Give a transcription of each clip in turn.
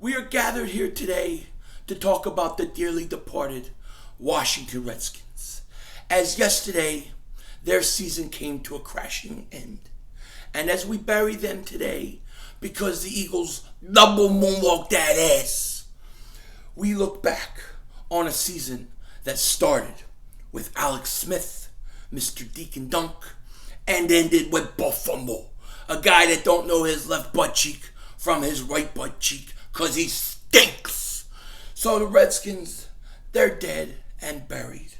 We are gathered here today to talk about the dearly departed Washington Redskins. As yesterday, their season came to a crashing end. And as we bury them today, because the Eagles double moonwalked that ass, we look back on a season that started with Alex Smith, Mr. Deacon Dunk, and ended with Buff Fumble, a guy that don't know his left butt cheek from his right butt cheek because he stinks. So the Redskins, they're dead and buried.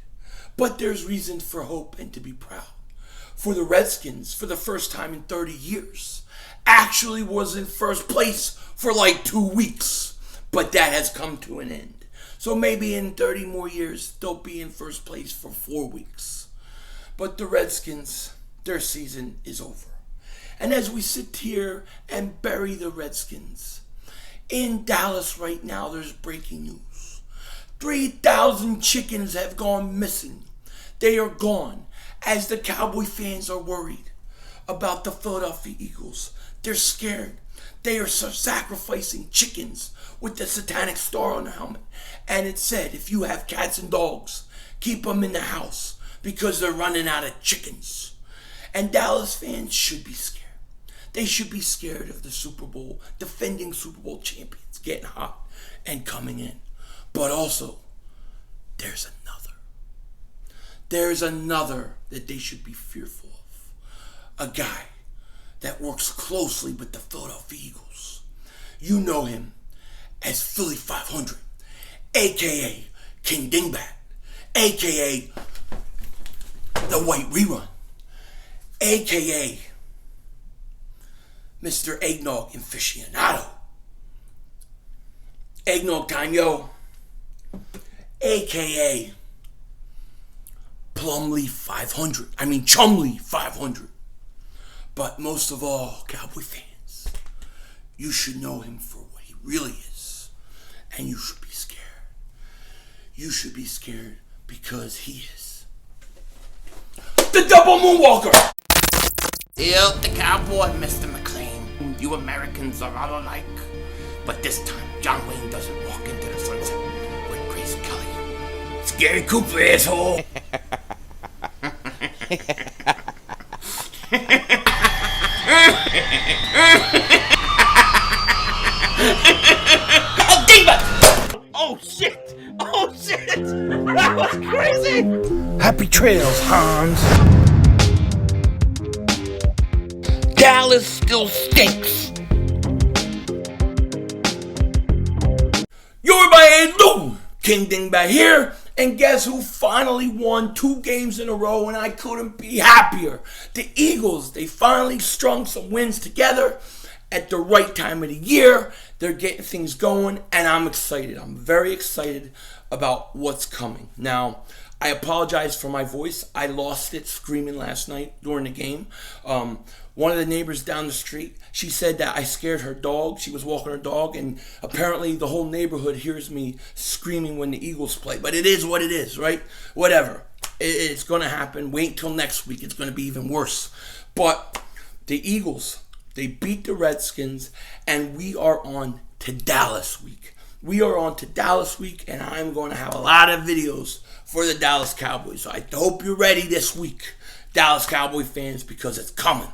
But there's reason for hope and to be proud. For the Redskins, for the first time in 30 years, actually was in first place for like 2 weeks. But that has come to an end. So maybe in 30 more years, they'll be in first place for 4 weeks. But the Redskins, their season is over. And as we sit here and bury the Redskins, in Dallas right now, there's breaking news. 3,000 chickens have gone missing. They are gone, as the Cowboy fans are worried about the Philadelphia Eagles. They're scared. They are sacrificing chickens with the satanic star on the helmet. And it said, if you have cats and dogs, keep them in the house because they're running out of chickens. And Dallas fans should be scared. They should be scared of the Super Bowl, defending Super Bowl champions, getting hot and coming in. But also, there's another. There's another that they should be fearful of. A guy that works closely with the Philadelphia Eagles. You know him as Philly 500, a.k.a. King Dingbat, a.k.a. The White Rerun, a.k.a. Mr. Eggnog Aficionado, Eggnog Time Yo, a.k.a. Chumley 500. But most of all, Cowboy fans, you should know him for what he really is. And you should be scared. You should be scared because he is the Double Moonwalker! Yep, the cowboy, Mr. McLean. You Americans are all alike. But this time, John Wayne doesn't walk into the sunset with Grace Kelly. Scary Cooper, asshole! Oh, Diva! Oh, shit! Oh, shit! That was crazy! Happy trails, Hans. Dallas still stinks. You're my Lou, King Dingbat here, and guess who finally won 2 games in a row, and I couldn't be happier. The Eagles, they finally strung some wins together at the right time of the year. They're getting things going, and I'm excited. I'm very excited about what's coming. Now, I apologize for my voice. I lost it screaming last night during the game. One of the neighbors down the street, she said that I scared her dog. She was walking her dog, and apparently the whole neighborhood hears me screaming when the Eagles play. But it is what it is, right? Whatever. It's going to happen. Wait till next week. It's going to be even worse. But the Eagles, they beat the Redskins, and we are on to Dallas week. We are on to Dallas week, and I'm going to have a lot of videos for the Dallas Cowboys. So I hope you're ready this week, Dallas Cowboy fans, because it's coming.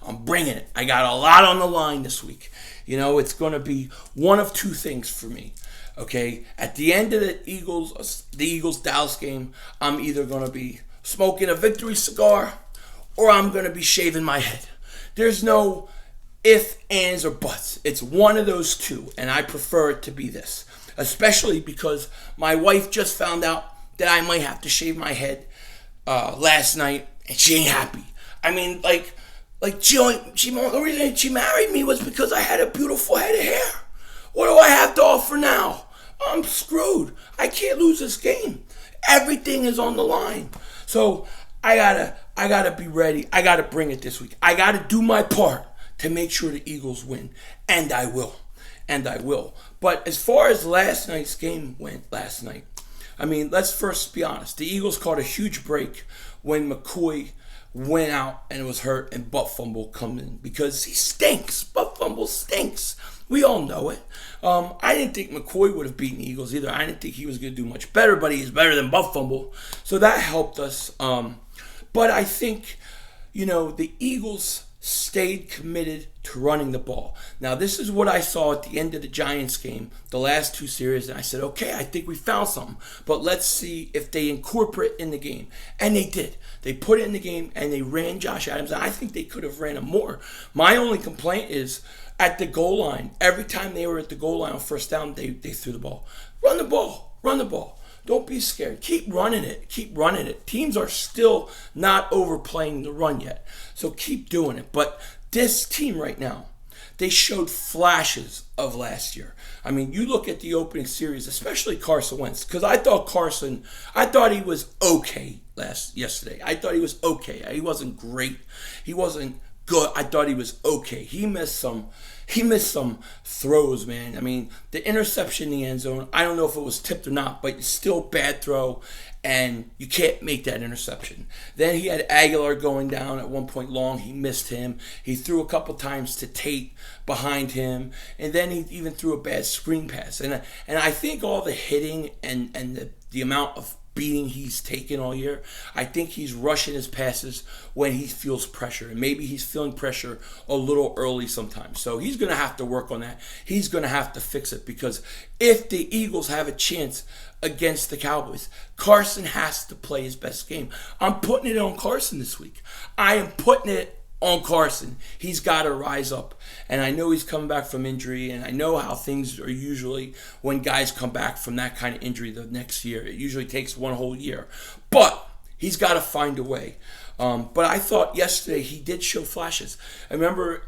I'm bringing it. I got a lot on the line this week. You know, it's going to be one of 2 things for me. Okay? At the end of the Eagles-Dallas game, I'm either going to be smoking a victory cigar or I'm going to be shaving my head. There's no ifs, ands, or buts. It's one of those 2, and I prefer it to be this. Especially because my wife just found out that I might have to shave my head last night, and she ain't happy. I mean, the reason she married me was because I had a beautiful head of hair. What do I have to offer now? I'm screwed. I can't lose this game. Everything is on the line. So I gotta be ready. I gotta bring it this week. I gotta do my part to make sure the Eagles win, and I will. But as far as last night's game went last night, I mean, let's first be honest. The Eagles caught a huge break when McCoy went out and was hurt and Butt Fumble come in because he stinks. Butt Fumble stinks. We all know it. I didn't think McCoy would have beaten the Eagles either. I didn't think he was going to do much better, but he's better than Buff Fumble. So that helped us. But I think, the Eagles stayed committed to running the ball. Now, this is what I saw at the end of the Giants game, the last two series, and I said, okay, I think we found something, but let's see if they incorporate in the game. And they did. They put it in the game, and they ran Josh Adams, and I think they could have ran him more. My only complaint is at the goal line, every time they were at the goal line on first down, they threw the ball. Run the ball. Run the ball. Don't be scared. Keep running it. Keep running it. Teams are still not overplaying the run yet. So keep doing it. But this team right now, they showed flashes of last year. I mean, you look at the opening series, especially Carson Wentz, because I thought he was okay yesterday. I thought he was okay. He wasn't great. He wasn't good. I thought he was okay. He missed some throws, man. I mean, the interception in the end zone, I don't know if it was tipped or not, but it's still a bad throw, and you can't make that interception. Then he had Aguilar going down at one point long. He missed him. He threw a couple times to Tate behind him, and then he even threw a bad screen pass. And I think all the hitting and the amount of beating he's taken all year, I think he's rushing his passes when he feels pressure, and maybe he's feeling pressure a little early sometimes. So he's going to have to work on that. He's going to have to fix it, because if the Eagles have a chance against the Cowboys, Carson has to play his best game. I'm putting it on Carson this week. I am putting it on Carson. He's got to rise up. And I know he's coming back from injury, and I know how things are usually when guys come back from that kind of injury the next year. It usually takes one whole year. But he's got to find a way. But I thought yesterday he did show flashes. I remember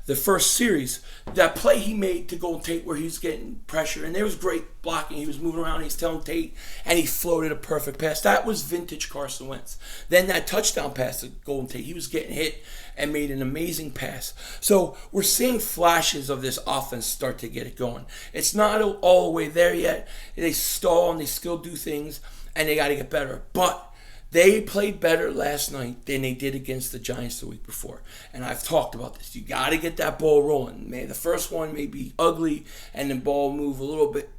the first series, that play he made to Golden Tate where he was getting pressure, and there was great blocking. He was moving around, he's telling Tate, and he floated a perfect pass. That was vintage Carson Wentz. Then that touchdown pass to Golden Tate, he was getting hit and made an amazing pass. So we're seeing flashes of this offense start to get it going. It's not all the way there yet. They stall and they still do things, and they got to get better. But they played better last night than they did against the Giants the week before. And I've talked about this. You got to get that ball rolling. The first one may be ugly, and the ball move a little bit.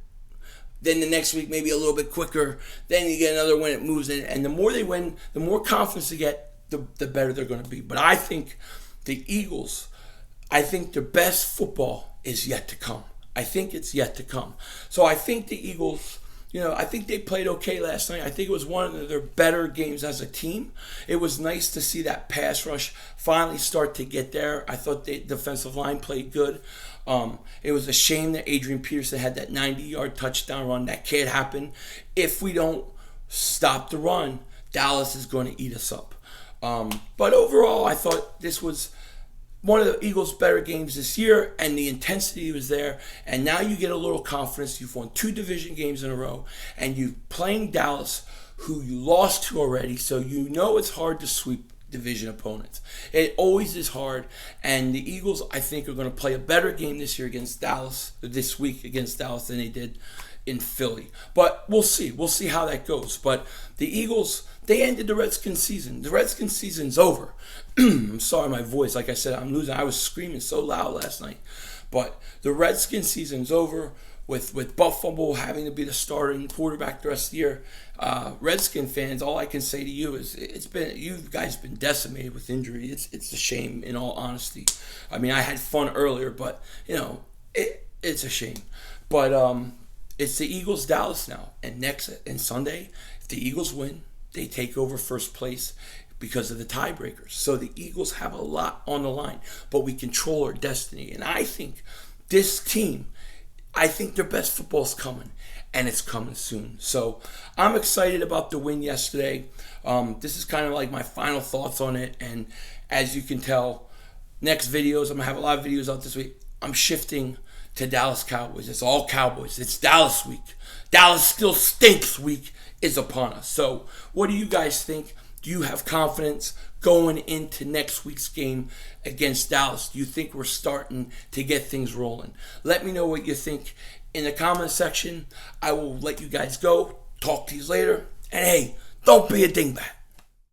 Then the next week maybe a little bit quicker. Then you get another one, it moves in. And the more they win, the more confidence they get, the better they're going to be. But I think the Eagles, I think their best football is yet to come. I think it's yet to come. So I think the Eagles, I think they played okay last night. I think it was one of their better games as a team. It was nice to see that pass rush finally start to get there. I thought the defensive line played good. It was a shame that Adrian Peterson had that 90-yard touchdown run. That can't happen. If we don't stop the run, Dallas is going to eat us up. But overall, I thought this was one of the Eagles' better games this year, and the intensity was there. And now you get a little confidence. You've won 2 division games in a row, and you're playing Dallas, who you lost to already, so you know it's hard to sweep division opponents. It always is hard, and the Eagles, I think, are going to play a better game this year against Dallas, this week against Dallas, than they did in Philly. But we'll see. We'll see how that goes. But the Eagles, they ended the Redskins season. The Redskins season's over. I'm sorry, my voice. Like I said, I'm losing. I was screaming so loud last night. But the Redskins season's over with Buff Fumble having to be the starting quarterback the rest of the year. Redskin fans, all I can say to you is you guys been decimated with injury. It's a shame, in all honesty. I mean, I had fun earlier, but it's a shame. But it's the Eagles Dallas now, and Sunday, if the Eagles win, they take over first place because of the tiebreakers. So the Eagles have a lot on the line, but we control our destiny. And I think this team, I think their best football's coming, and it's coming soon. So I'm excited about the win yesterday. This is kind of like my final thoughts on it. And as you can tell, next videos, I'm going to have a lot of videos out this week. I'm shifting to Dallas Cowboys. It's all Cowboys. It's Dallas week. Dallas still stinks week is upon us. So what do you guys think? Do you have confidence going into next week's game against Dallas? Do you think we're starting to get things rolling? Let me know what you think in the comment section. I will let you guys go. Talk to you later. And hey, don't be a dingbat.